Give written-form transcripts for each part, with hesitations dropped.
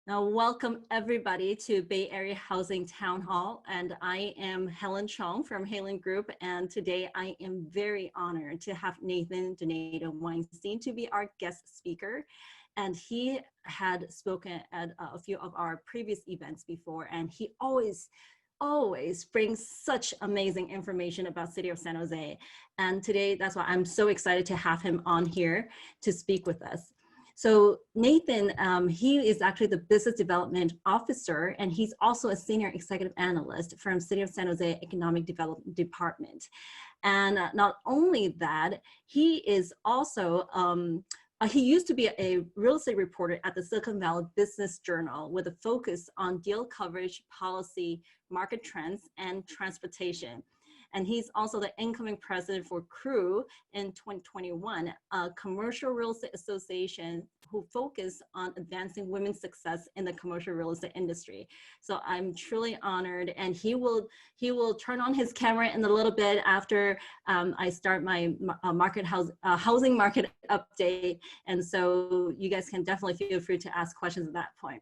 Now, welcome everybody to Bay Area Housing Town Hall, and I am Helen Chong from HAYLEN Group, and today I am very honored to have Nathan Donato Weinstein to be our guest speaker. And he had spoken at a few of our previous events before, and he always brings such amazing information about City of San Jose. And today, that's why I'm so excited to have him on here to speak with us. So Nathan, he is actually the Business Development Officer, and he's also a Senior Executive Analyst from City of San Jose Economic Development Department. And not only that, he is also, he used to be a real estate reporter at the Silicon Valley Business Journal with a focus on deal coverage, policy, market trends, and transportation. And he's also the incoming president for CREW in 2021, a commercial real estate association who focus on advancing women's success in the commercial real estate industry. So I'm truly honored, and he will turn on his camera in a little bit after I start my housing market update. And so you guys can definitely feel free to ask questions at that point.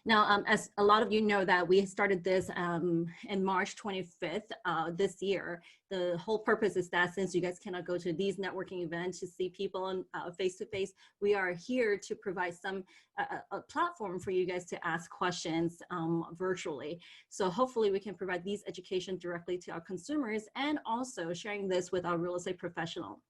Now, as a lot of you know that we started this in March 25th this year. The whole purpose is that since you guys cannot go to these networking events to see people face-to-face, we are here to provide a platform for you guys to ask questions virtually. So hopefully we can provide these education directly to our consumers and also sharing this with our real estate professional.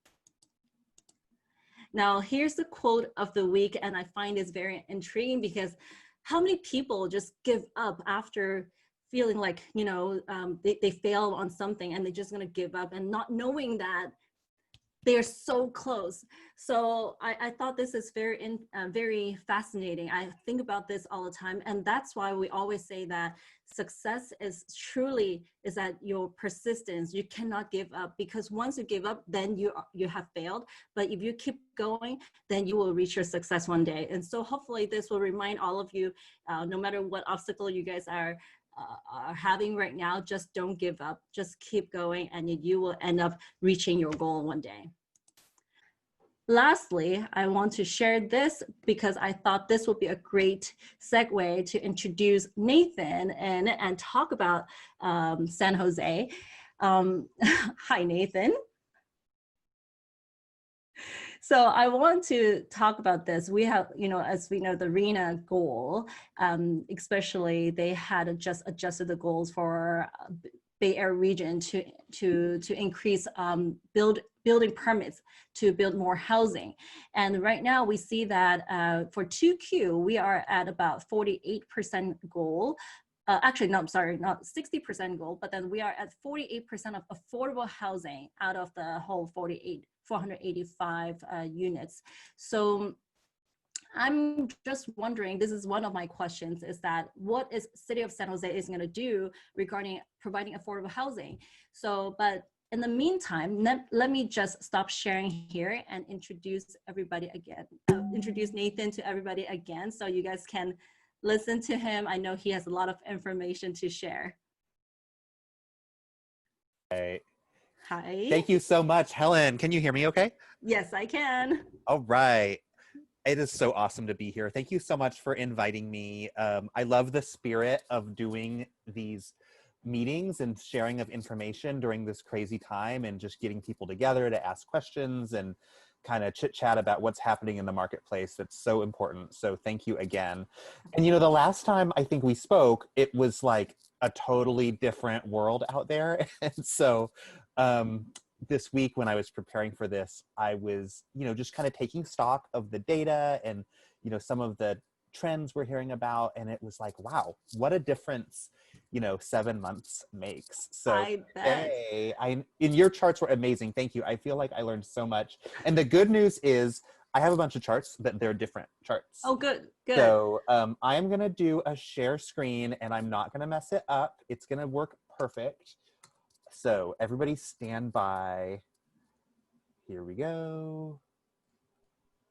Now, here's the quote of the week, and I find this very intriguing because how many people just give up after feeling like, you know, they fail on something and they're just gonna give up and not knowing that they're so close. So I thought this is very fascinating. I think about this all the time, and that's why we always say that success is at your persistence. You cannot give up, because once you give up, then you have failed. But if you keep going, then you will reach your success one day. And so hopefully this will remind all of you, no matter what obstacle you guys are having right now, just don't give up, just keep going, and you will end up reaching your goal one day. Lastly, I want to share this because I thought this would be a great segue to introduce Nathan and talk about San Jose. Hi, Nathan. So I want to talk about this. We have, you know, as we know, the RENA goal, especially they had just adjusted the goals for Bay Area region to increase building permits to build more housing. And right now we see that for 2Q, we are at about 48% goal. Actually, no, I'm sorry, not 60% goal, but then we are at 48% of affordable housing out of the whole 485 units. So I'm just wondering, this is one of my questions, is that what is City of San Jose is going to do regarding providing affordable housing? So, but in the meantime, let me just stop sharing here and introduce everybody again, introduce Nathan to everybody again, so you guys can listen to him. I know he has a lot of information to share. Hey. Hi. Thank you so much, Helen. Can you hear me okay? Yes, I can. All right. It is so awesome to be here. Thank you so much for inviting me. I love the spirit of doing these meetings and sharing of information during this crazy time and just getting people together to ask questions and kind of chit chat about what's happening in the marketplace. That's so important. So thank you again. And you know, the last time I think we spoke, it was like a totally different world out there. And so this week when I was preparing for this, I was, you know, just kind of taking stock of the data and, you know, some of the trends we're hearing about. And it was like, wow, what a difference, you know, 7 months makes. So I bet. and your charts were amazing. Thank you. I feel like I learned so much. And the good news is I have a bunch of charts, but they're different charts. Oh, good, good. So I am going to do a share screen and I'm not going to mess it up. It's going to work perfect. So everybody stand by. Here we go.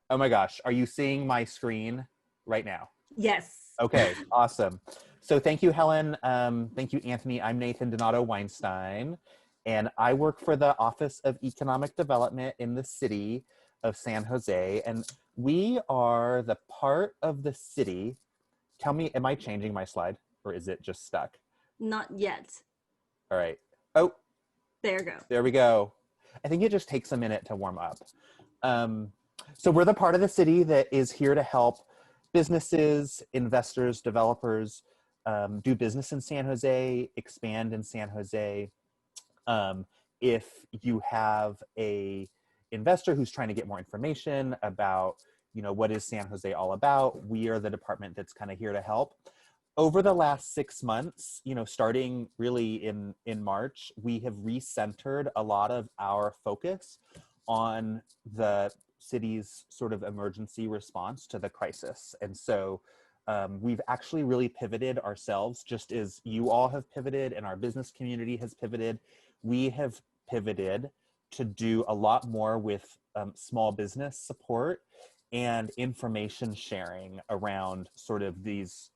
Oh my gosh, are you seeing my screen right now? Yes. Okay, awesome. So thank you, Helen. Thank you, Anthony. I'm Nathan Donato Weinstein, and I work for the Office of Economic Development in the city of San Jose. And we are the part of the city tell me, am I changing my slide or is it just stuck? Not yet. All right. Oh, There you go. there we go. I think it just takes a minute to warm up. So we're the part of the city that is here to help businesses, investors, developers do business in San Jose, expand in San Jose. If you have a investor who's trying to get more information about, what is San Jose all about, we are the department that's kind of here to help. Over the last 6 months, starting really in March, we have recentered a lot of our focus on the city's sort of emergency response to the crisis. And so we've actually really pivoted ourselves, just as you all have pivoted and our business community has pivoted. We have pivoted to do a lot more with small business support and information sharing around sort of these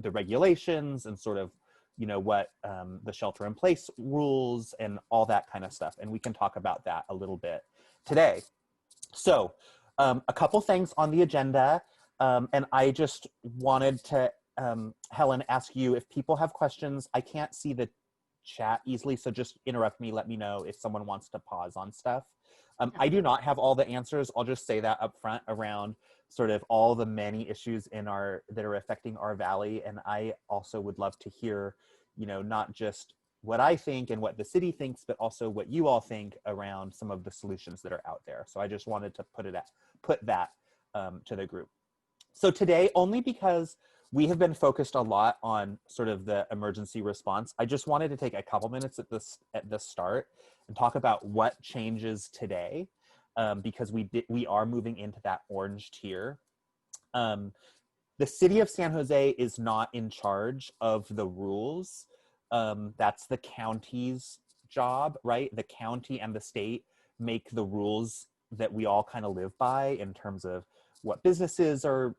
the regulations and sort of what the shelter in place rules and all that kind of stuff. And we can talk about that a little bit today. So a couple things on the agenda, and I just wanted to Helen, ask you if people have questions. I can't see the chat easily, so just interrupt me, let me know if someone wants to pause on stuff. I do not have all the answers. I'll just say that up front around sort of all the many issues that are affecting our valley. And I also would love to hear, not just what I think and what the city thinks, but also what you all think around some of the solutions that are out there. So I just wanted to put that to the group. So today, only because we have been focused a lot on sort of the emergency response, I just wanted to take a couple minutes at the start and talk about what changes today, because we are moving into that orange tier. The city of San Jose is not in charge of the rules. That's the county's job, right? The county and the state make the rules that we all kind of live by in terms of what businesses are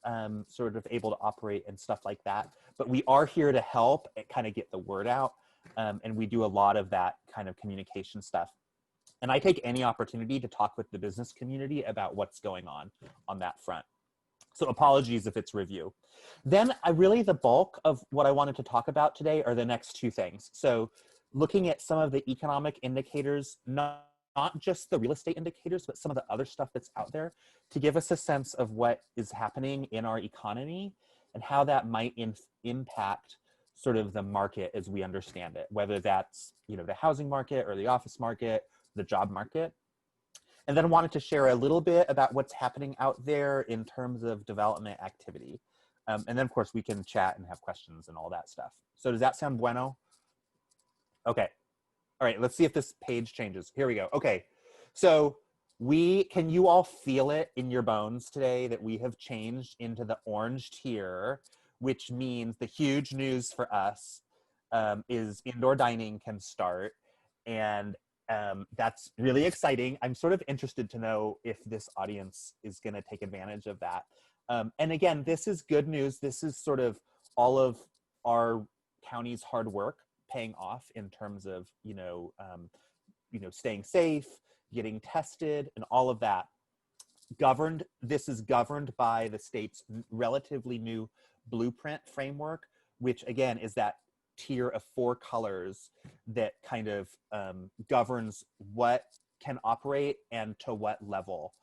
sort of able to operate and stuff like that. But we are here to help and kind of get the word out. And we do a lot of that kind of communication stuff. And I take any opportunity to talk with the business community about what's going on that front. So apologies if it's review. Then the bulk of what I wanted to talk about today are the next two things. So looking at some of the economic indicators, not just the real estate indicators, but some of the other stuff that's out there to give us a sense of what is happening in our economy and how that might impact sort of the market as we understand it, whether that's, the housing market or the office market, the job market. And then wanted to share a little bit about what's happening out there in terms of development activity. And then of course we can chat and have questions and all that stuff. So does that sound bueno? Okay. All right, let's see if this page changes. Here we go. Okay, so can you all feel it in your bones today that we have changed into the orange tier, which means the huge news for us is indoor dining can start. And that's really exciting. I'm sort of interested to know if this audience is gonna take advantage of that. And again, this is good news. This is sort of all of our county's hard work paying off in terms of staying safe, getting tested, and all of that. This is governed by the state's relatively new blueprint framework, which again is that tier of 4 colors that kind of governs what can operate and to what level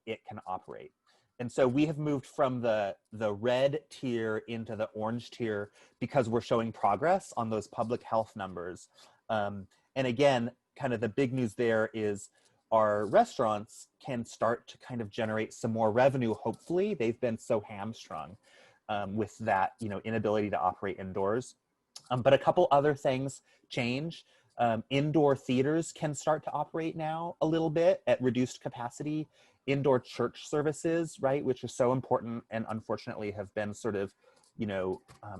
it can operate. And so we have moved from the red tier into the orange tier because we're showing progress on those public health numbers. And again, kind of the big news there is our restaurants can start to kind of generate some more revenue, hopefully. They've been so hamstrung with that inability to operate indoors. But a couple other things change. Indoor theaters can start to operate now a little bit at reduced capacity. Indoor church services, right, which are so important and unfortunately have been sort of,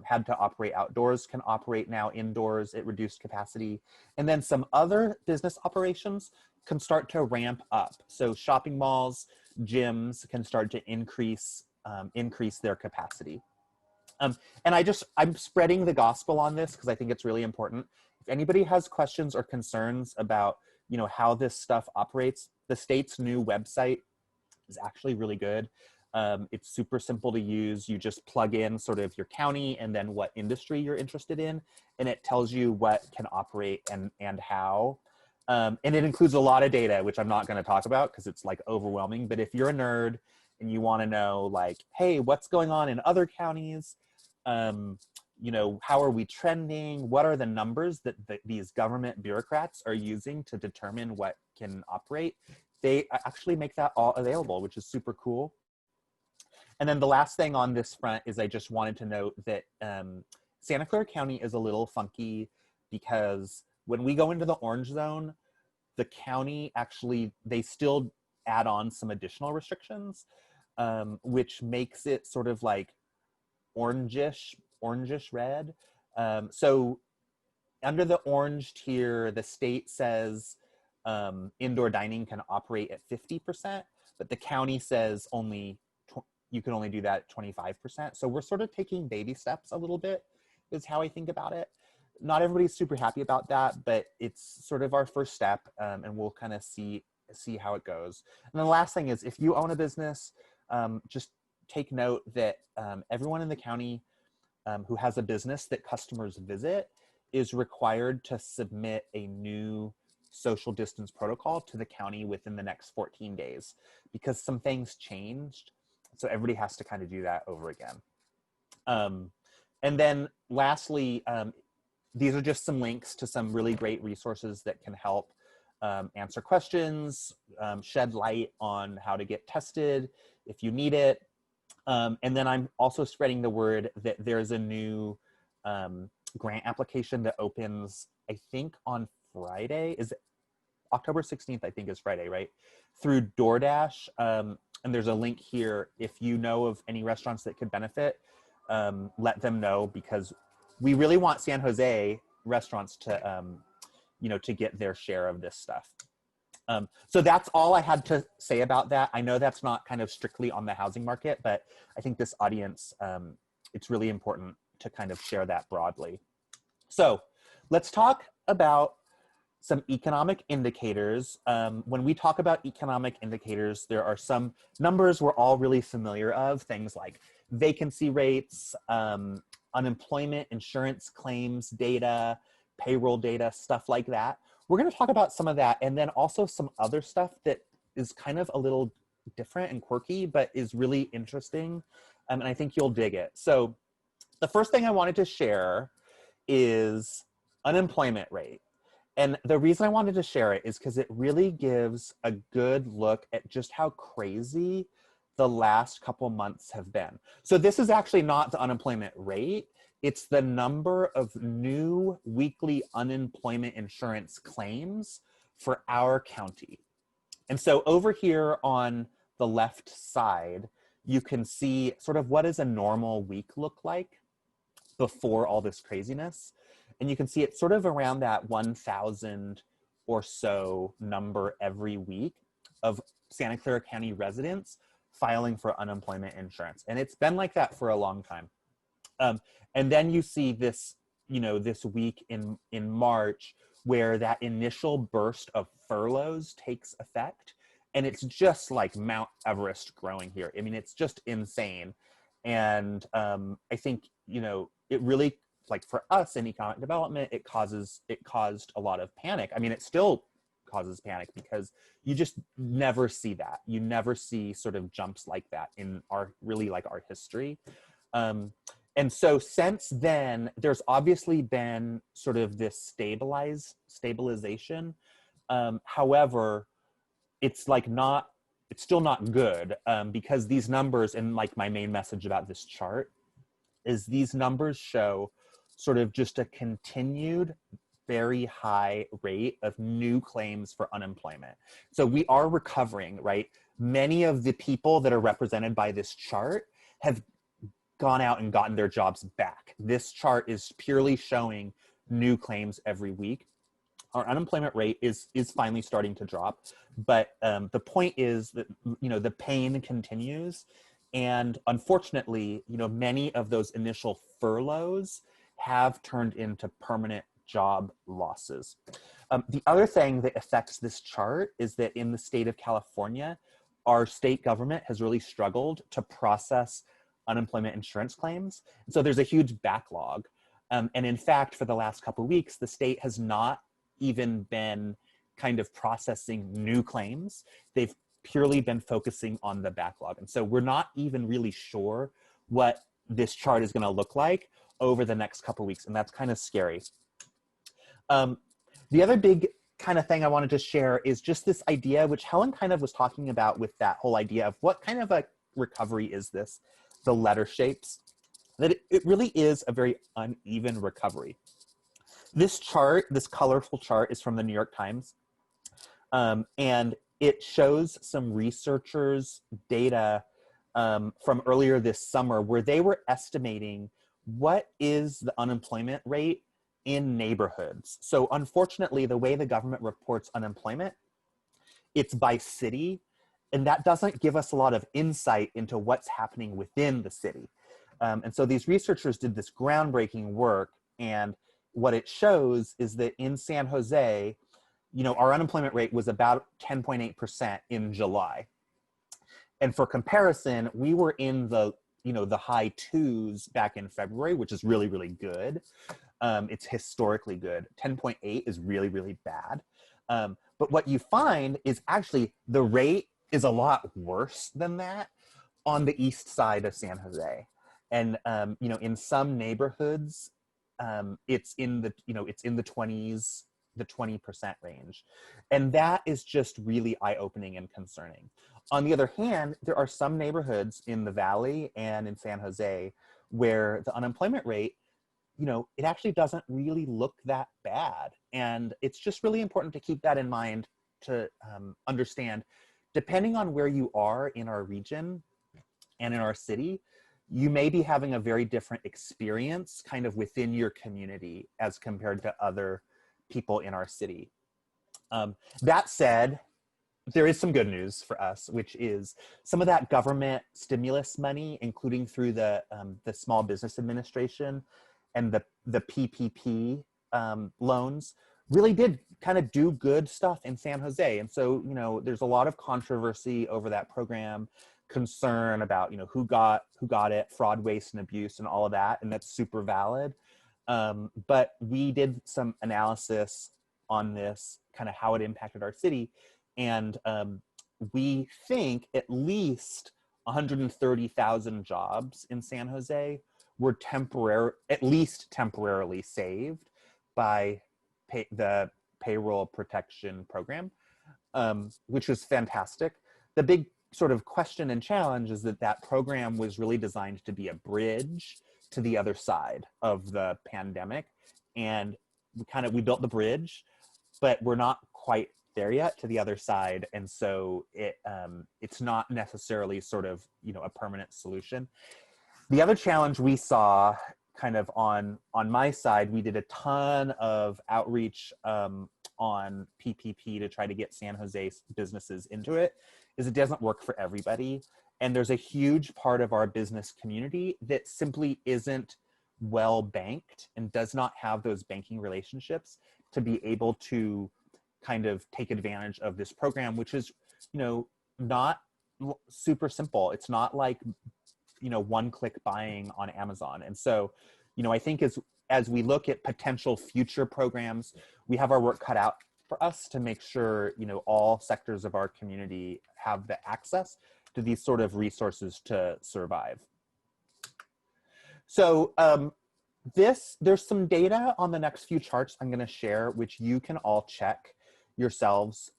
had to operate outdoors, can operate now indoors at reduced capacity. And then some other business operations can start to ramp up. So shopping malls, gyms can start to increase their capacity. And I'm spreading the gospel on this because I think it's really important. If anybody has questions or concerns about, how this stuff operates, the state's new website is actually really good. It's super simple to use. You just plug in sort of your county and then what industry you're interested in, and it tells you what can operate and how. And it includes a lot of data, which I'm not going to talk about because it's like overwhelming. But if you're a nerd and you want to know like, hey, what's going on in other counties? You know, how are we trending? What are the numbers that these government bureaucrats are using to determine what can operate? They actually make that all available, which is super cool. And then the last thing on this front is I just wanted to note that Santa Clara County is a little funky because when we go into the orange zone, the county actually, they still add on some additional restrictions, which makes it sort of like orangish red. So under the orange tier, the state says indoor dining can operate at 50%, but the county says you can only do that at 25%. So we're sort of taking baby steps a little bit is how I think about it. Not everybody's super happy about that, but it's sort of our first step, and we'll kind of see how it goes. And the last thing is if you own a business, just take note that everyone in the county who has a business that customers visit is required to submit a new social distance protocol to the county within the next 14 days because some things changed. So everybody has to kind of do that over again. And then lastly, these are just some links to some really great resources that can help answer questions, shed light on how to get tested if you need it. And then I'm also spreading the word that there's a new grant application that opens, I think on Friday, is it October 16th, I think is Friday, right? Through DoorDash. And there's a link here. If you know of any restaurants that could benefit, let them know because we really want San Jose restaurants to, you know, to get their share of this stuff. So that's all I had to say about that. I know that's not kind of strictly on the housing market, but I think this audience, it's really important to kind of share that broadly. So let's talk about some economic indicators. When we talk about economic indicators, there are some numbers we're all really familiar of, things like vacancy rates, unemployment insurance claims data, payroll data, stuff like that. We're going to talk about some of that and then also some other stuff that is kind of a little different and quirky, but is really interesting. And I think you'll dig it. So the first thing I wanted to share is unemployment rate. And the reason I wanted to share it is because it really gives a good look at just how crazy the last couple months have been. So this is actually not the unemployment rate. It's the number of new weekly unemployment insurance claims for our county. And so over here on the left side, you can see sort of what does a normal week look like before all this craziness. And you can see it's sort of around that 1,000 or so number every week of Santa Clara County residents filing for unemployment insurance. And it's been like that for a long time. And then you see this, you know, this week in March where that initial burst of furloughs takes effect. And it's just like Mount Everest growing here. I mean, it's just insane. And I think, you know, it really, like for us in economic development, it caused a lot of panic. I mean, it still causes panic because you just never see that. You never see sort of jumps like that in our history. And so since then, there's obviously been sort of this stabilization. However, it's still not good because these numbers, and like my main message about this chart is these numbers show sort of just a continued very high rate of new claims for unemployment. So we are recovering, right? Many of the people that are represented by this chart have gone out and gotten their jobs back. This chart is purely showing new claims every week. Our unemployment rate is finally starting to drop, but the point is that, you know, the pain continues. And unfortunately, you know, many of those initial furloughs have turned into permanent job losses. The other thing that affects this chart is that in the state of California, our state government has really struggled to process unemployment insurance claims. So there's a huge backlog. And in fact, for the last couple of weeks, the state has not even been kind of processing new claims. They've purely been focusing on the backlog. And so we're not even really sure what this chart is going to look like over the next couple of weeks. And that's kind of scary. The other big kind of thing I wanted to share is just this idea, which Helen kind of was talking about with that whole idea of what kind of a recovery is this, the letter shapes, that it really is a very uneven recovery. This chart, this colorful chart, is from the New York Times. And it shows some researchers' data from earlier this summer where they were estimating what is the unemployment rate in neighborhoods. So unfortunately, the way the government reports unemployment, it's by city, and that doesn't give us a lot of insight into what's happening within the city. And so these researchers did this groundbreaking work, and what it shows is that in San Jose, our unemployment rate was about 10.8% in July. And for comparison, we were in the high twos back in February, which is really, really good. It's historically good. 10.8 is really, really bad. But what you find is actually the rate is a lot worse than that on the east side of San Jose. And, in some neighborhoods, it's in the 20s, the 20% range. And that is just really eye-opening and concerning. On the other hand, there are some neighborhoods in the Valley and in San Jose where the unemployment rate, it actually doesn't really look that bad. And it's just really important to keep that in mind to understand, depending on where you are in our region and in our city, you may be having a very different experience kind of within your community as compared to other people in our city. That said, there is some good news for us, which is some of that government stimulus money, including through the Small Business Administration and the PPP loans, really did kind of do good stuff in San Jose. And so, there's a lot of controversy over that program, concern about, who got it, fraud, waste, and abuse, and all of that, and that's super valid. But we did some analysis on this, kind of how it impacted our city. And we think at least 130,000 jobs in San Jose were at least temporarily saved by the payroll protection program, which was fantastic. The big sort of question and challenge is that program was really designed to be a bridge to the other side of the pandemic. And we built the bridge, but we're not quite there yet to the other side. And so it's not necessarily sort of, a permanent solution. The other challenge we saw kind of on my side, we did a ton of outreach on PPP to try to get San Jose businesses into it, is it doesn't work for everybody. And there's a huge part of our business community that simply isn't well banked and does not have those banking relationships to be able to kind of take advantage of this program, which is, not super simple. It's not like, one-click buying on Amazon. And so, I think as we look at potential future programs, we have our work cut out for us to make sure, all sectors of our community have the access to these sort of resources to survive. So there's some data on the next few charts I'm going to share, which you can all check yourselves.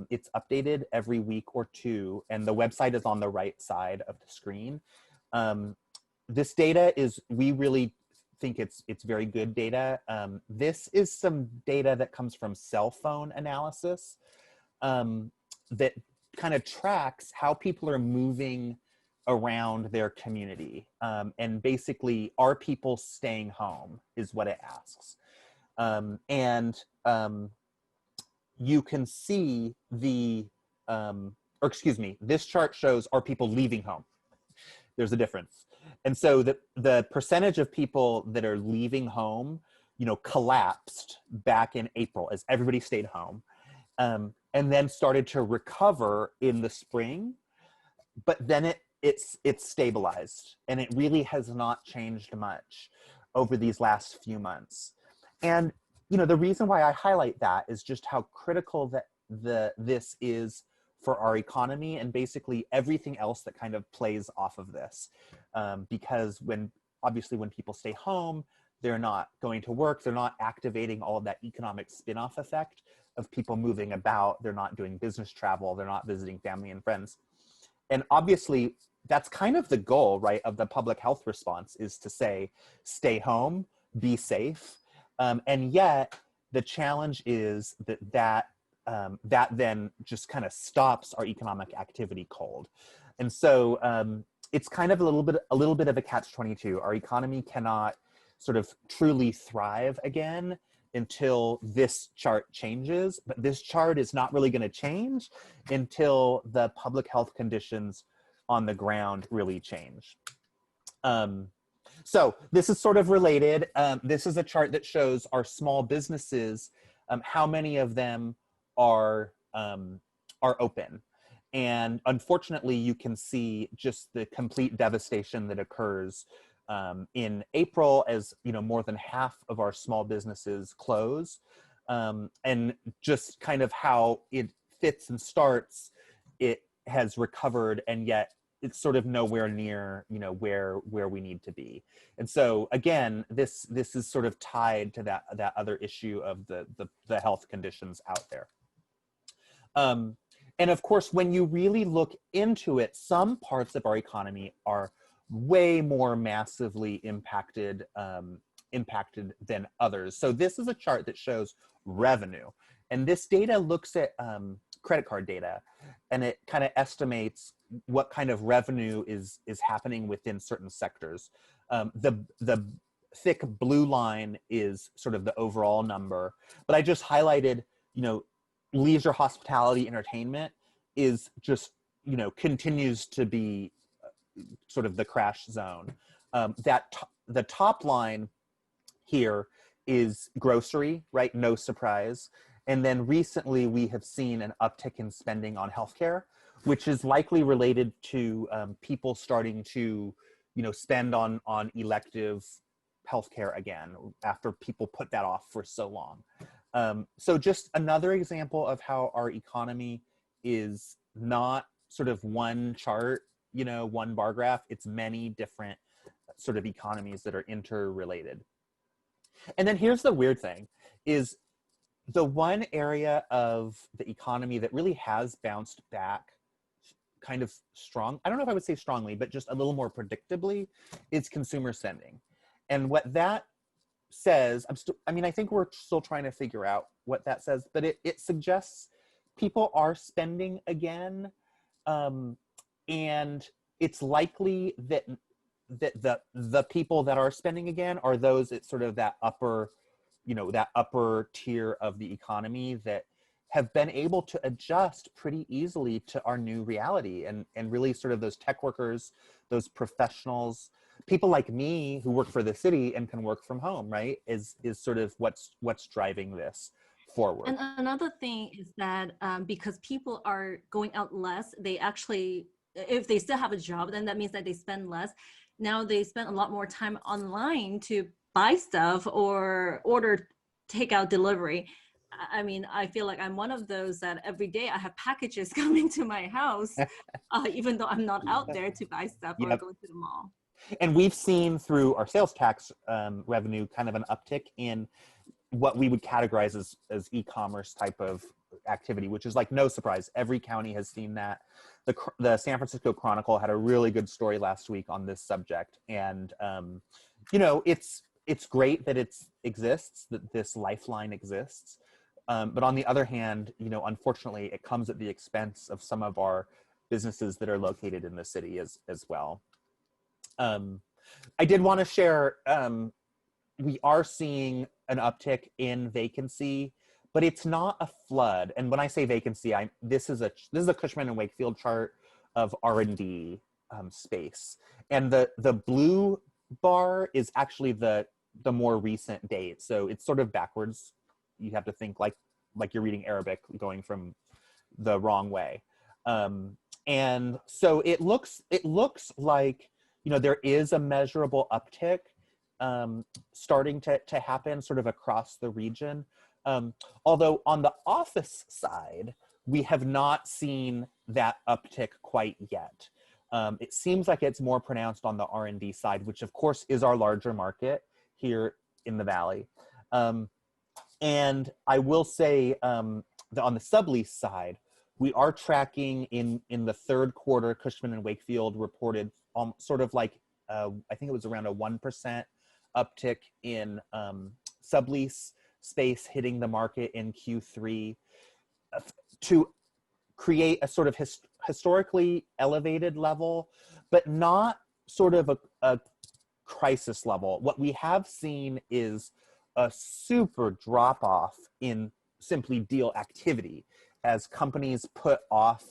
It's updated every week or two, and the website is on the right side of the screen. This data we really think it's very good data. This is some data that comes from cell phone analysis that kind of tracks how people are moving around their community. And basically, are people staying home is what it asks. You can see this chart shows, are people leaving home? There's a difference. And so the percentage of people that are leaving home, collapsed back in April as everybody stayed home, and then started to recover in the spring. but then it's stabilized, and it really has not changed much over these last few months. And the reason why I highlight that is just how critical that this is for our economy and basically everything else that kind of plays off of this. Because obviously when people stay home, they're not going to work, they're not activating all of that economic spin-off effect of people moving about, they're not doing business travel, they're not visiting family and friends. And obviously that's kind of the goal, right, of the public health response, is to say, stay home, be safe. And yet the challenge is that then just kind of stops our economic activity cold. And so it's kind of a little bit of a catch-22. Our economy cannot sort of truly thrive again until this chart changes, but this chart is not really going to change until the public health conditions on the ground really change. So this is sort of related. This is a chart that shows our small businesses, how many of them are open. And unfortunately, you can see just the complete devastation that occurs in April, as more than half of our small businesses close, and just kind of how it fits and starts. It has recovered, and yet it's sort of nowhere near where we need to be. And so again, this is sort of tied to that other issue of the health conditions out there. And of course, when you really look into it, some parts of our economy are way more massively impacted than others. So this is a chart that shows revenue, and this data looks at credit card data, and it kind of estimates what kind of revenue is happening within certain sectors. The thick blue line is sort of the overall number, but I just highlighted, leisure, hospitality, entertainment is just, continues to be sort of the crash zone. The top line here is grocery, right? No surprise. And then recently we have seen an uptick in spending on healthcare, which is likely related to people starting to, spend on elective healthcare again after people put that off for so long. So just another example of how our economy is not sort of one chart, one bar graph. It's many different sort of economies that are interrelated. And then here's the weird thing, is the one area of the economy that really has bounced back kind of strong, I don't know if I would say strongly, but just a little more predictably, is consumer spending. And what that says, I think we're still trying to figure out what that says, but it suggests people are spending again. And it's likely that the people that are spending again are those at sort of that upper, that upper tier of the economy that have been able to adjust pretty easily to our new reality, and really sort of those tech workers, those professionals, people like me who work for the city and can work from home, right, is sort of what's driving this forward. And another thing is that because people are going out less, they actually, if they still have a job, then that means that they spend less. Now they spend a lot more time online to buy stuff or order takeout delivery. I feel like I'm one of those that every day I have packages coming to my house, even though I'm not out there to buy stuff or go to the mall. And we've seen through our sales tax revenue kind of an uptick in what we would categorize as e-commerce type of activity, which is like no surprise. Every county has seen that. The San Francisco Chronicle had a really good story last week on this subject. And, it's great that it exists, that this lifeline exists. But on the other hand, unfortunately, it comes at the expense of some of our businesses that are located in the city as well. I did want to share, we are seeing an uptick in vacancy, but it's not a flood. And when I say vacancy, this is a Cushman and Wakefield chart of R&D space, and the blue bar is actually the more recent date. So it's sort of backwards. You have to think like you're reading Arabic, going from the wrong way. And so it looks like, you know, there is a measurable uptick starting to happen sort of across the region. Although on the office side, we have not seen that uptick quite yet. It seems like it's more pronounced on the R&D side, which of course is our larger market here in the Valley. And I will say that on the sublease side, we are tracking in the third quarter, Cushman and Wakefield reported sort of like, I think it was around a 1% uptick in sublease space hitting the market in Q3 to create a sort of historically elevated level, but not sort of a crisis level. What we have seen is a super drop off in simply deal activity as companies put off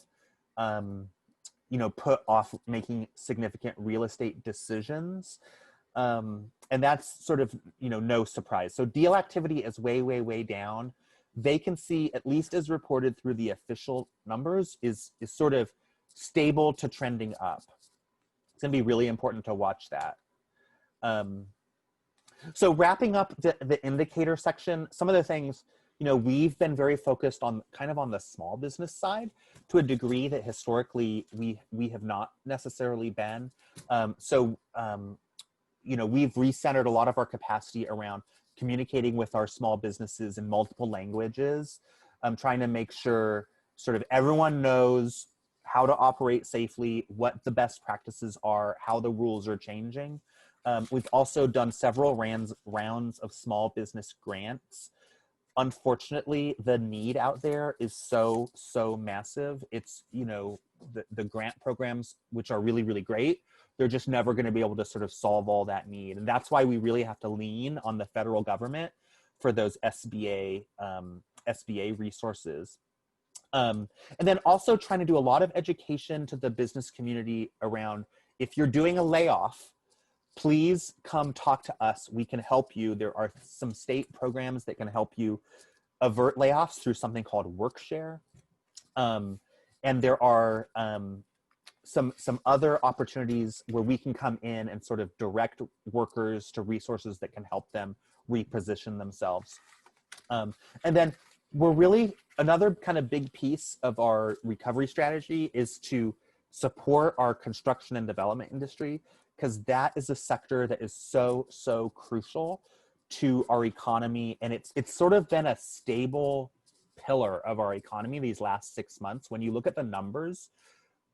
making significant real estate decisions. And that's sort of, you know, no surprise. So deal activity is way, way, way down. Vacancy, at least as reported through the official numbers, is sort of stable to trending up. It's gonna be really important to watch that. So wrapping up the indicator section, some of the things, you know, we've been very focused on kind of on the small business side to a degree that historically we have not necessarily been. You know, we've recentered a lot of our capacity around communicating with our small businesses in multiple languages, trying to make sure sort of everyone knows how to operate safely, what the best practices are, how the rules are changing. We've also done several rounds of small business grants. Unfortunately, the need out there is so massive. It's, you know, the grant programs, which are really, really great, they're just never going to be able to sort of solve all that need. And that's why we really have to lean on the federal government for those SBA resources. And then also trying to do a lot of education to the business community around, if you're doing a layoff, please come talk to us. We can help you. There are some state programs that can help you avert layoffs through something called WorkShare. And there are some other opportunities where we can come in and sort of direct workers to resources that can help them reposition themselves. And then we're really, another kind of big piece of our recovery strategy is to support our construction and development industry, because that is a sector that is so crucial to our economy. And it's sort of been a stable pillar of our economy these last 6 months. When you look at the numbers,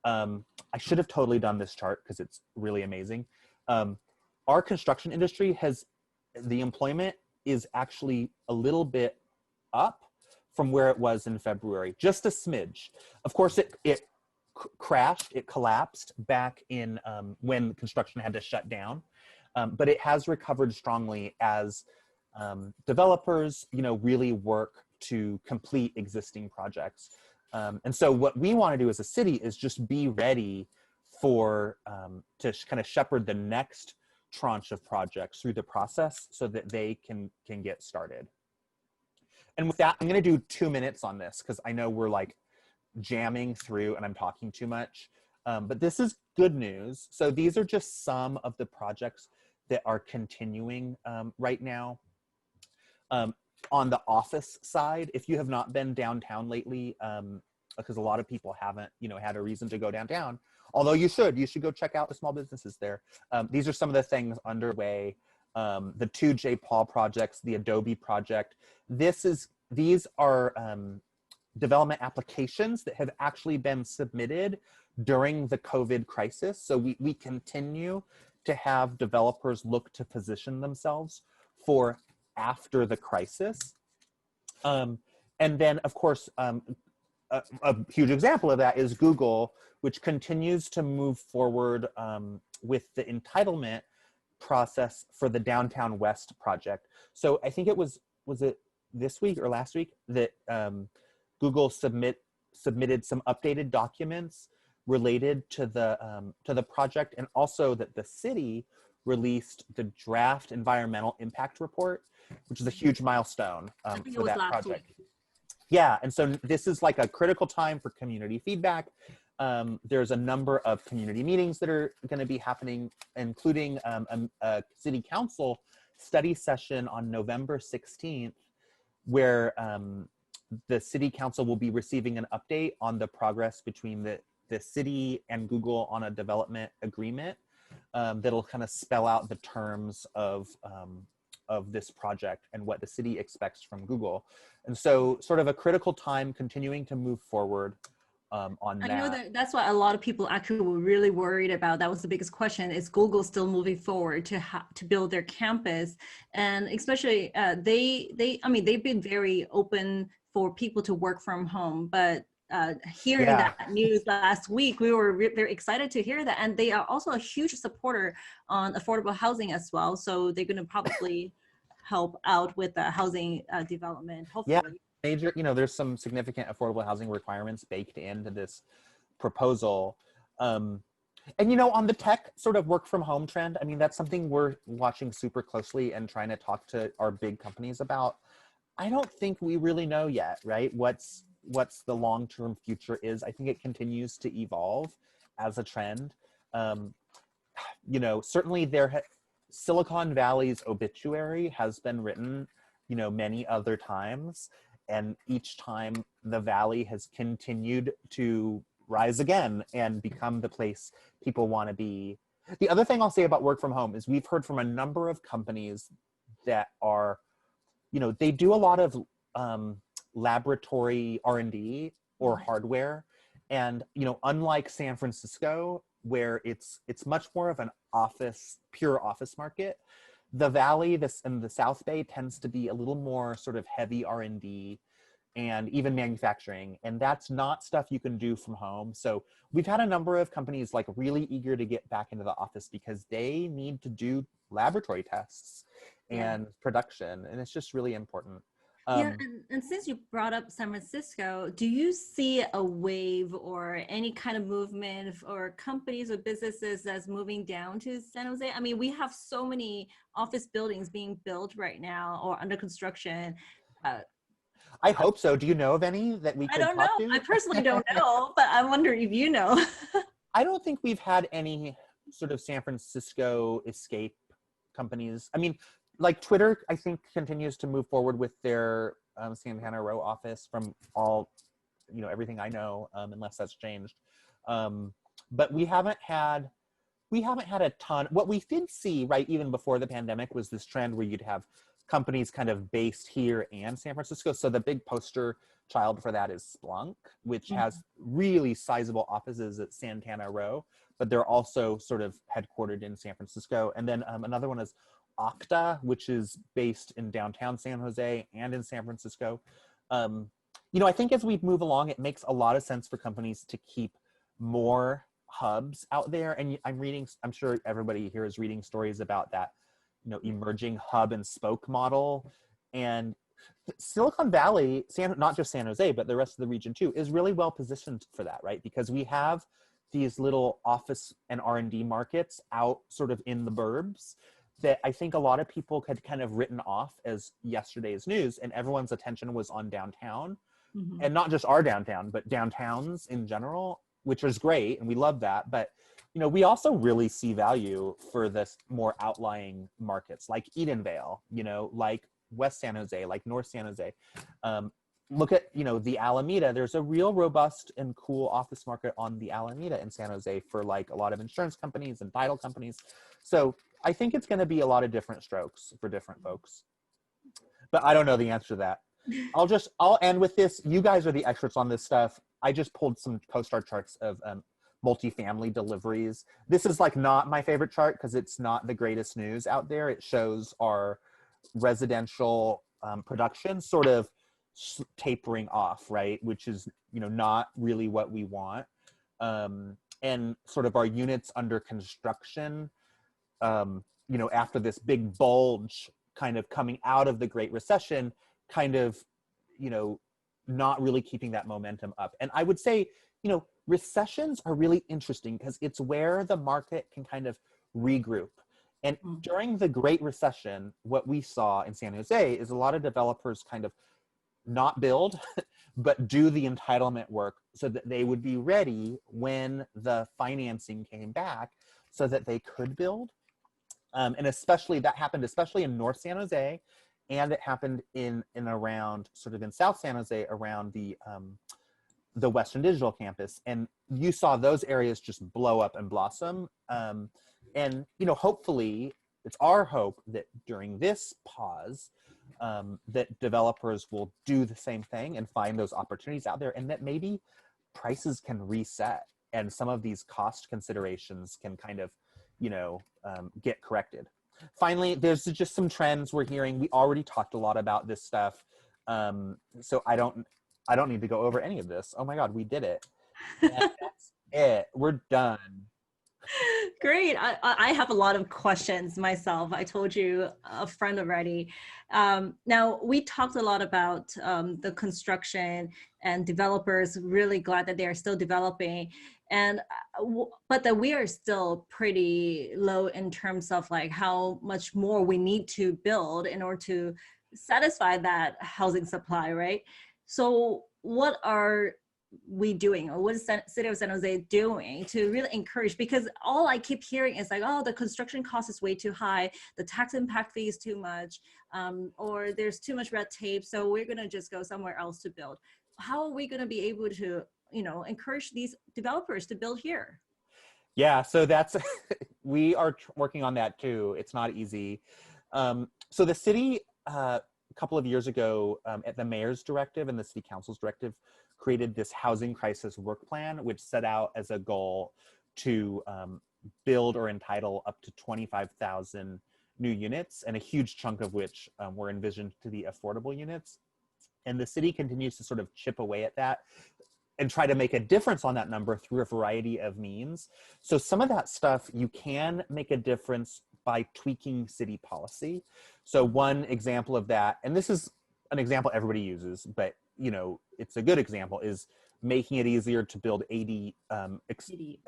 I should have totally done this chart because it's really amazing. Our construction industry the employment is actually a little bit up from where it was in February, just a smidge. Of course, it crashed, it collapsed back in when construction had to shut down, but it has recovered strongly as developers, you know, really work to complete existing projects. And so what we want to do as a city is just be ready for to kind of shepherd the next tranche of projects through the process so that they can get started. And with that, I'm going to do 2 minutes on this because I know we're like jamming through and I'm talking too much, but this is good news. So these are just some of the projects that are continuing right now. On the office side, if you have not been downtown lately, because a lot of people haven't, you know, had a reason to go downtown, although you should go check out the small businesses there. These are some of the things underway. The 2 J. Paul projects, the Adobe project. These are development applications that have actually been submitted during the COVID crisis. So we continue to have developers look to position themselves for after the crisis. And then, of course, a huge example of that is Google, which continues to move forward with the entitlement process for the Downtown West project. So I think it was it this week or last week that Google submitted some updated documents related to the project, and also that the city released the draft environmental impact report, which is a huge milestone for that project. Yeah, and so this is like a critical time for community feedback. There's a number of community meetings that are going to be happening, including a city council study session on November 16th, where the city council will be receiving an update on the progress between the city and Google on a development agreement that'll kind of spell out the terms of this project and what the city expects from Google. And so sort of a critical time continuing to move forward on that. I know that's what a lot of people actually were really worried about. That was the biggest question: is Google still moving forward to build their campus? And especially they've been very open for people to work from home, but hearing that news last week, we were very excited to hear that. And they are also a huge supporter on affordable housing as well. So they're going to probably help out with the housing development, hopefully. Yeah. Major, there's some significant affordable housing requirements baked into this proposal. And, on the tech sort of work from home trend, I mean, that's something we're watching super closely and trying to talk to our big companies about. I don't think we really know yet, right? What's the long-term future is. I think it continues to evolve as a trend. Certainly Silicon Valley's obituary has been written, many other times. And each time the Valley has continued to rise again and become the place people want to be. The other thing I'll say about work from home is we've heard from a number of companies that are, they do a lot of laboratory R&D or hardware. And, unlike San Francisco, where it's much more of an pure office market, the Valley, and the South Bay tends to be a little more sort of heavy R&D and even manufacturing. And that's not stuff you can do from home. So we've had a number of companies like really eager to get back into the office because they need to do laboratory tests and production. And it's just really important. And since you brought up San Francisco, do you see a wave or any kind of movement or companies or businesses that's moving down to San Jose? I mean, we have so many office buildings being built right now or under construction. I hope so. Do you know of any that we could talk to? I personally don't know, but I wonder if you know. I don't think we've had any sort of San Francisco escape companies. I mean, like Twitter, I think, continues to move forward with their Santana Row office from everything I know, unless that's changed. But we haven't had a ton. What we did see, right, even before the pandemic, was this trend where you'd have companies kind of based here and San Francisco. So the big poster child for that is Splunk, which has really sizable offices at Santana Row, but they're also sort of headquartered in San Francisco. And then another one is Okta, which is based in downtown San Jose and in San Francisco. I think as we move along, it makes a lot of sense for companies to keep more hubs out there. And I'm sure everybody here is reading stories about that, emerging hub and spoke model. And Silicon Valley, not just San Jose, but the rest of the region too, is really well positioned for that, right? Because we have these little office and R&D markets out sort of in the burbs that I think a lot of people had kind of written off as yesterday's news, and everyone's attention was on downtown. And not just our downtown, but downtowns in general, which is great, and we love that. But we also really see value for this more outlying markets like Edenvale, like West San Jose, like North San Jose. Look at, the Alameda. There's a real robust and cool office market on the Alameda in San Jose for like a lot of insurance companies and title companies. So I think it's going to be a lot of different strokes for different folks. But I don't know the answer to that. I'll end with this. You guys are the experts on this stuff. I just pulled some CoStar charts of multifamily deliveries. This is like not my favorite chart because it's not the greatest news out there. It shows our residential production sort of tapering off, right? Which is, not really what we want. And sort of our units under construction, after this big bulge kind of coming out of the Great Recession, kind of, not really keeping that momentum up. And I would say, recessions are really interesting because it's where the market can kind of regroup. And during the Great Recession, what we saw in San Jose is a lot of developers kind of not build, but do the entitlement work so that they would be ready when the financing came back so that they could build. And especially that happened, especially in North San Jose, and it happened in around sort of in South San Jose around the Western Digital campus. And you saw those areas just blow up and blossom. And, you know, hopefully it's our hope that during this pause, that developers will do the same thing and find those opportunities out there, and that maybe prices can reset and some of these cost considerations can kind of, you know, get corrected. Finally, there's just some trends we're hearing. We already talked a lot about this stuff. So I don't need to go over any of this. Oh my God, we did it. And that's it. We're done. Great. I have a lot of questions myself. I told you a friend already. Now, we talked a lot about the construction and developers, really glad that they are still developing. And but that we are still pretty low in terms of like how much more we need to build in order to satisfy that housing supply, right? So what are we doing, or what is City of San Jose doing to really encourage? Because all I keep hearing is like, oh, the construction cost is way too high, the tax impact fee is too much, or there's too much red tape, so we're gonna just go somewhere else to build. How are we gonna be able to, you know, encourage these developers to build here? Yeah, so that's, we are working on that too. It's not easy. So the city, a couple of years ago, at the mayor's directive and the city council's directive, created this housing crisis work plan, which set out as a goal to build or entitle up to 25,000 new units, and a huge chunk of which were envisioned to be affordable units. And the city continues to sort of chip away at that and try to make a difference on that number through a variety of means. So some of that stuff you can make a difference by tweaking city policy. So one example of that, and this is an example everybody uses, but you know, it's a good example, is making it easier to build 80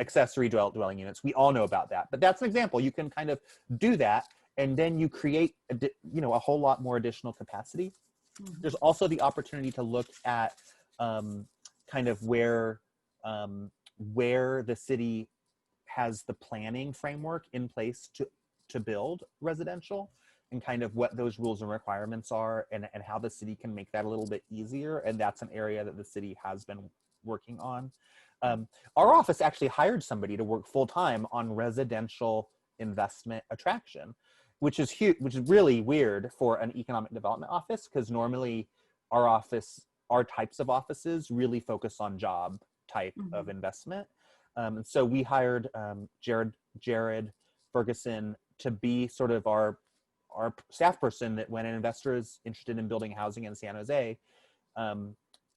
accessory dwelling units. We all know about that, but that's an example. You can kind of do that, and then you create a whole lot more additional capacity. Mm-hmm. There's also the opportunity to look at kind of where the city has the planning framework in place to build residential, and kind of what those rules and requirements are, and how the city can make that a little bit easier. And that's an area that the city has been working on. Our office actually hired somebody to work full-time on residential investment attraction, which is huge, which is really weird for an economic development office, because normally our types of offices really focus on job type mm-hmm. of investment. And so we hired Jared Ferguson to be sort of our staff person, that when an investor is interested in building housing in San Jose,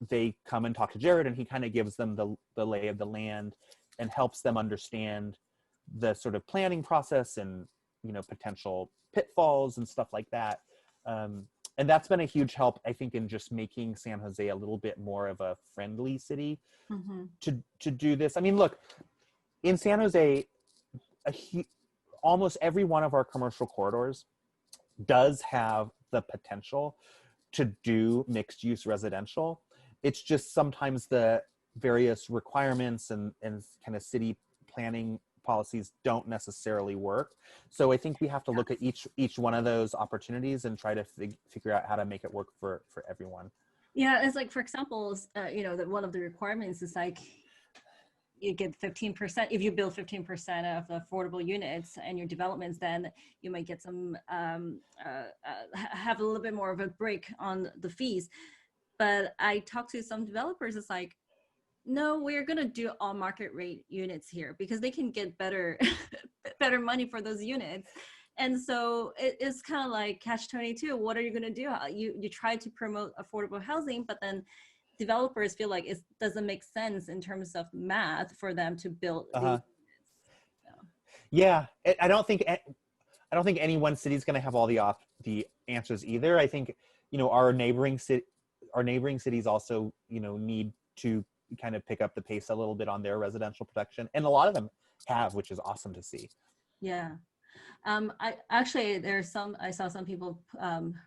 they come and talk to Jared, and he kind of gives them the lay of the land and helps them understand the sort of planning process and, you know, potential pitfalls and stuff like that. And that's been a huge help, I think, in just making San Jose a little bit more of a friendly city mm-hmm. to do this. I mean, look, in San Jose, almost every one of our commercial corridors does have the potential to do mixed use residential. It's just sometimes the various requirements and kind of city planning policies don't necessarily work. So I think we have to look at each one of those opportunities and try to figure out how to make it work for everyone. Yeah, it's like, for example, you know, that one of the requirements is like, you get 15%, if you build 15% of the affordable units and your developments, then you might get some, have a little bit more of a break on the fees. But I talked to some developers, it's like, no, we're gonna do all market rate units here because they can get better, better money for those units. And so it's kind of like catch-22. What are you gonna do? You try to promote affordable housing, but then developers feel like it doesn't make sense in terms of math for them to build these units. So. Yeah, I don't think any one city is going to have all the answers either. I think, you know, our neighboring cities also, you know, need to kind of pick up the pace a little bit on their residential production, and a lot of them have, which is awesome to see. Yeah, I saw some people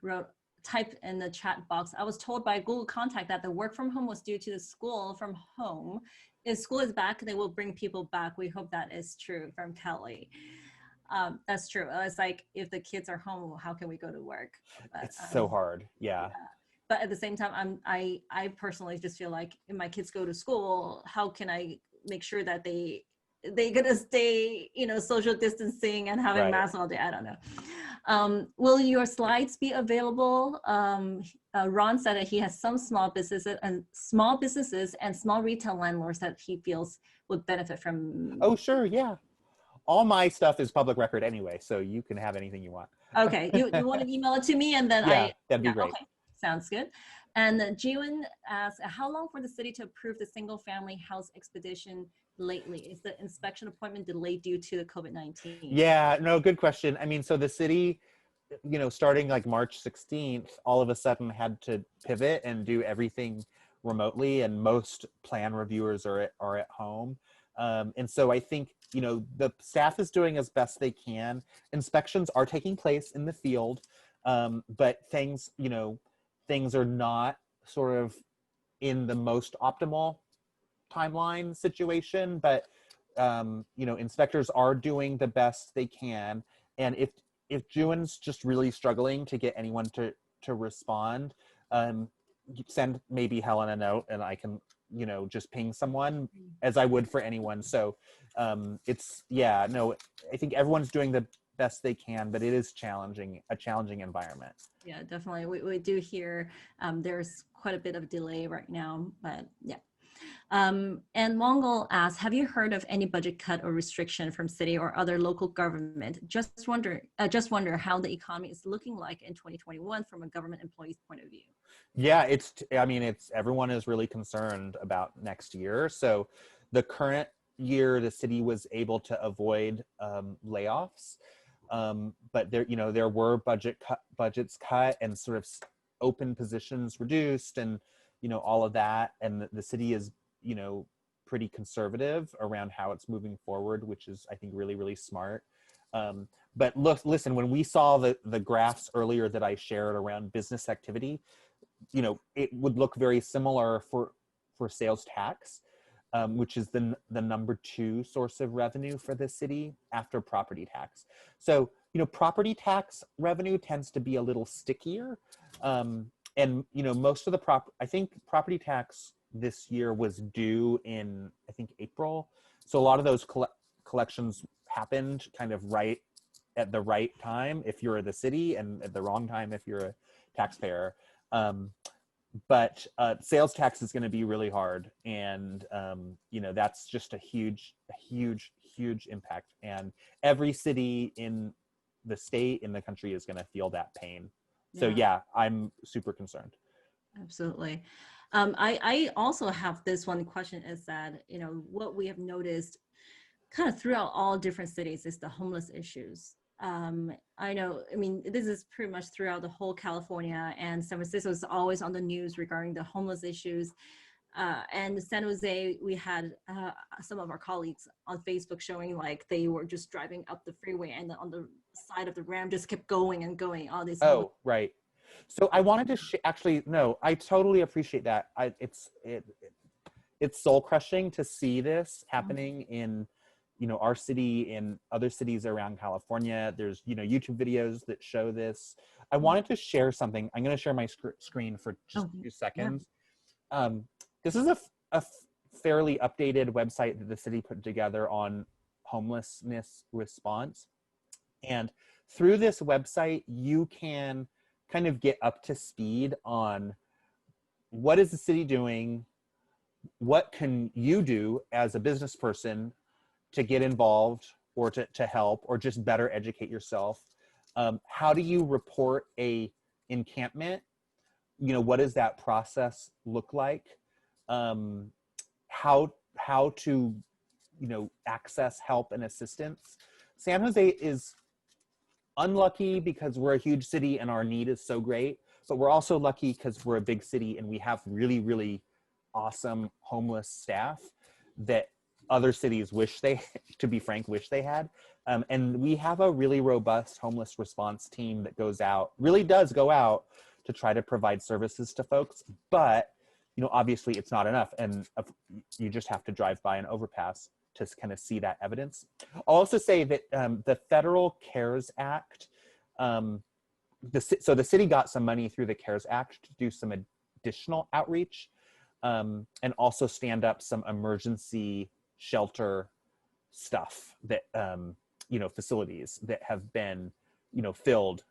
wrote typed in the chat box, I was told by Google Contact that the work from home was due to the school from home. If school is back, they will bring people back. We hope that is true, from Kelly. That's true. It's like, if the kids are home, how can we go to work? But, It's so hard. yeah. But at the same time, I personally just feel like, if my kids go to school, how can I make sure that they gonna stay, social distancing and having masks all day? I don't know. Will your slides be available? Ron said that he has some small businesses and small retail landlords that he feels would benefit from. Oh, sure. Yeah. All my stuff is public record anyway, so you can have anything you want. Okay. You want to email it to me, and then that'd be great. Okay. Sounds good. And Jiwon asks, how long for the city to approve the single family house expedition lately? Is the inspection appointment delayed due to the COVID-19? Yeah, no, good question. I mean, so the city, starting like March 16th, all of a sudden had to pivot and do everything remotely, and most plan reviewers are at home. And so I think, the staff is doing as best they can. Inspections are taking place in the field, but things are not sort of in the most optimal timeline situation, but inspectors are doing the best they can. And if June's just really struggling to get anyone to respond, send maybe Helen a note, and I can just ping someone, as I would for anyone. So I think everyone's doing the best they can, but it is a challenging environment. Yeah, definitely. We do hear there's quite a bit of delay right now, but yeah. And Mongol asks, have you heard of any budget cut or restriction from city or other local government? Just wonder how the economy is looking like in 2021 from a government employee's point of view. Yeah, everyone is really concerned about next year. So the current year, the city was able to avoid layoffs, but there were budgets cut and sort of open positions reduced, and all of that. And the city is pretty conservative around how it's moving forward, which is, I think, really, really smart. But listen, when we saw the graphs earlier that I shared around business activity, it would look very similar for sales tax, which is the number 2 source of revenue for the city after property tax. So, property tax revenue tends to be a little stickier. And, most of I think property tax this year was due in, I think, April. So a lot of those collections happened kind of right at the right time if you're the city, and at the wrong time if you're a taxpayer. But sales tax is going to be really hard. And, that's just a huge impact. And every city in the state, in the country, is going to feel that pain. So yeah, I'm super concerned. Absolutely. I also have this one question, is that, what we have noticed kind of throughout all different cities is the homeless issues. This is pretty much throughout the whole California, and San Francisco is always on the news regarding the homeless issues. And San Jose, we had some of our colleagues on Facebook showing like they were just driving up the freeway, and on the side of the ramp just kept going and going. All these. Oh, right. So I wanted to I totally appreciate that. It's soul crushing to see this happening in, our city, in other cities around California. There's, YouTube videos that show this. I wanted to share something. I'm going to share my screen for just a few seconds. Yeah. This is a fairly updated website that the city put together on homelessness response. And through this website, you can kind of get up to speed on what is the city doing, what can you do as a business person to get involved or to help, or just better educate yourself. How do you report a encampment? What does that process look like? How to, access help and assistance. San Jose is unlucky because we're a huge city and our need is so great, but we're also lucky because we're a big city and we have really, really awesome homeless staff that other cities wish they had. And we have a really robust homeless response team that really does go out to try to provide services to folks. But, you know, obviously it's not enough. And you just have to drive by an overpass to kind of see that evidence. I'll also say that the Federal CARES Act, so the city got some money through the CARES Act to do some additional outreach, and also stand up some emergency shelter stuff that, you know, facilities that have been, you know, filled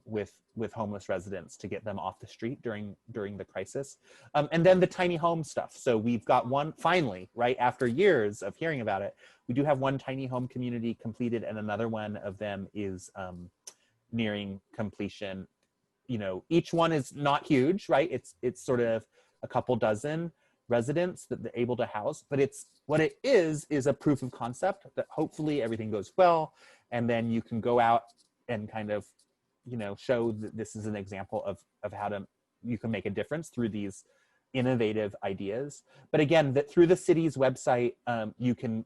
with homeless residents to get them off the street during the crisis. And then the tiny home stuff. So we've got one, finally, right after years of hearing about it, we do have one tiny home community completed, and another one of them is nearing completion. You know, each one is not huge, right? It's sort of a couple dozen residents that they're able to house, but it's what it is a proof of concept that hopefully everything goes well, and then you can go out and kind of, you know, show that this is an example of how you can make a difference through these innovative ideas. But again, that through the city's website, you can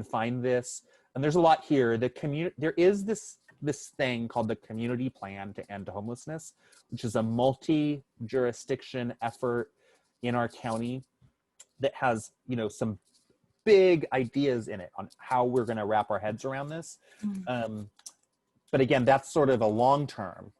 find this, and there's a lot here. There is this thing called the Community Plan to End Homelessness, which is a multi-jurisdiction effort in our county that has, you know, some big ideas in it on how we're going to wrap our heads around this. But again, that's sort of a long-term,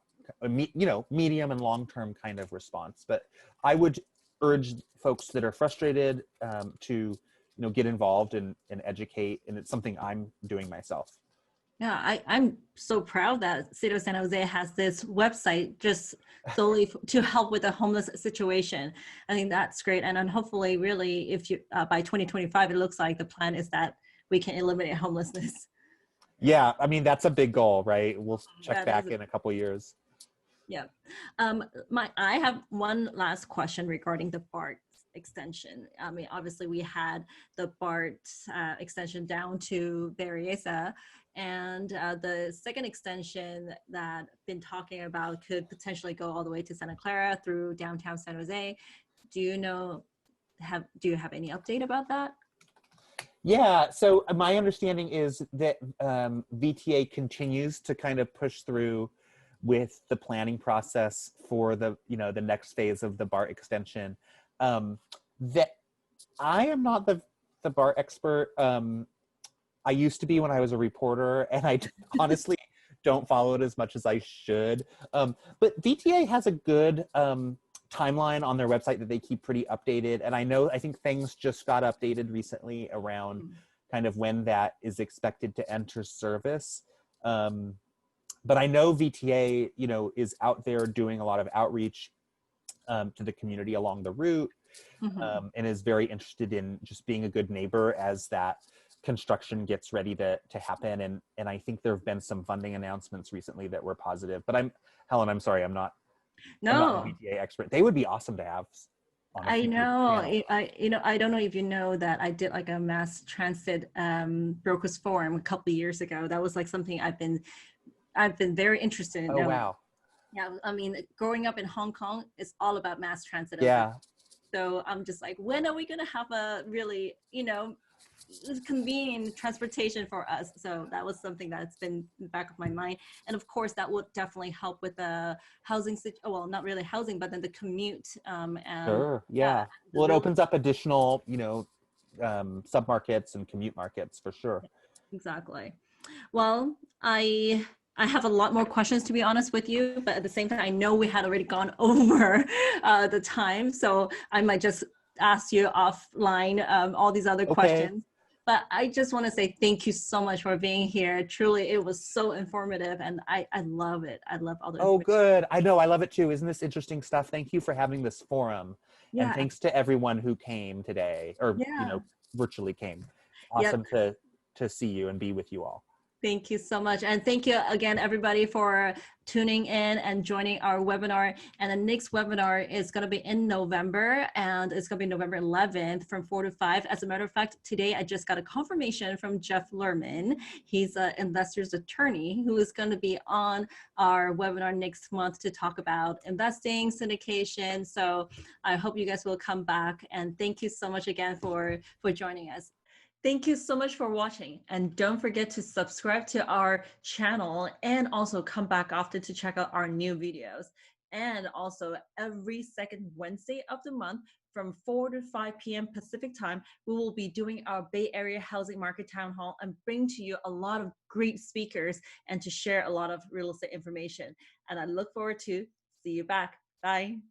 you know, medium and long-term kind of response. But I would urge folks that are frustrated to, you know, get involved and educate, and it's something I'm doing myself. Yeah, I'm so proud that City of San Jose has this website just solely to help with the homeless situation. I think that's great. And then hopefully, really, if you by 2025, it looks like the plan is that we can eliminate homelessness. Yeah, I mean, that's a big goal, right? We'll check That back is in a couple of years. Yeah. I have one last question regarding the BART extension. I mean, obviously we had the BART extension down to Berryessa, and the second extension that been talking about could potentially go all the way to Santa Clara through downtown San Jose. Do you have any update about that? Yeah, so my understanding is that VTA continues to kind of push through with the planning process for the, you know, the next phase of the BART extension. That I am not the BART expert. I used to be when I was a reporter, and I honestly don't follow it as much as I should. But VTA has a good timeline on their website that they keep pretty updated. And I think things just got updated recently around kind of when that is expected to enter service. But I know VTA, you know, is out there doing a lot of outreach to the community along the route, and is very interested in just being a good neighbor as that construction gets ready to happen. And I think there have been some funding announcements recently that were positive. But Helen, I'm sorry, I'm not a VTA expert. They would be awesome to have. I know. I don't know if you know that I did like a mass transit brokers forum a couple of years ago. That was like something I've been very interested in. Oh, wow. Yeah, I mean, growing up in Hong Kong, it's all about mass transit. Yeah. So I'm just like, when are we going to have a really, you know, convenient transportation for us? So that was something that's been in the back of my mind. And of course, that would definitely help with the housing, well, not really housing, but then the commute. Sure, yeah. Well, it opens up additional, you know, sub-markets and commute markets for sure. Exactly. Well, I have a lot more questions, to be honest with you, but at the same time, I know we had already gone over the time, so I might just ask you offline all these other questions. But I just want to say thank you so much for being here. Truly, it was so informative, and I love it. I love all the Oh, good. I know. I love it too. Isn't this interesting stuff? Thank you for having this forum. Yeah. And thanks to everyone who came today, or, you know, virtually came. Awesome to see you and be with you all. Thank you so much. And thank you again, everybody, for tuning in and joining our webinar. And the next webinar is going to be in November, and it's going to be November 11th from 4 to 5. As a matter of fact, today I just got a confirmation from Jeff Lerman. He's an investor's attorney who is going to be on our webinar next month to talk about investing, syndication. So I hope you guys will come back. And thank you so much again for joining us. Thank you so much for watching, and don't forget to subscribe to our channel and also come back often to check out our new videos. And also every second Wednesday of the month from 4 to 5 p.m. Pacific time, we will be doing our Bay Area Housing Market Town Hall and bring to you a lot of great speakers and to share a lot of real estate information. And I look forward to see you back. Bye.